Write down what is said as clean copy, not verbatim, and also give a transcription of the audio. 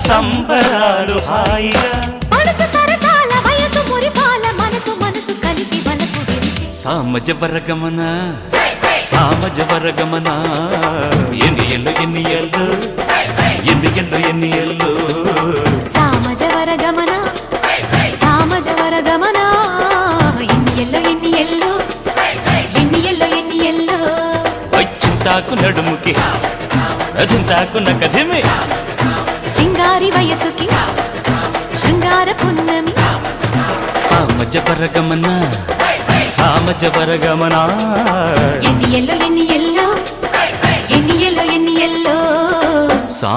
సంబరాలు హాయిగా అడుగు సరసాల వయసు మురిపాల మనసు మనసు కలిసి వలకు విరిసి సామజవరగమన సామజవరగమన ఎన్నియల్లు ఎన్నియల్లు ఎన్నియల్లు ఎన్నియల్లు సామజవరగమన సామజవరగమన ఎన్నియల్లు ఎన్నియల్లు ఎన్నియల్లు ఎన్నియల్లు చింతాకు నడుముకి చింతాకు నకధిమి సింగారి వయసుకి శృంగార పున్నమి సామజవరగమన సామజవరగమన ఎన్నియల్లు ఎన్నియల్లు ఎన్నియల్లు ఎన్నియల్లు సా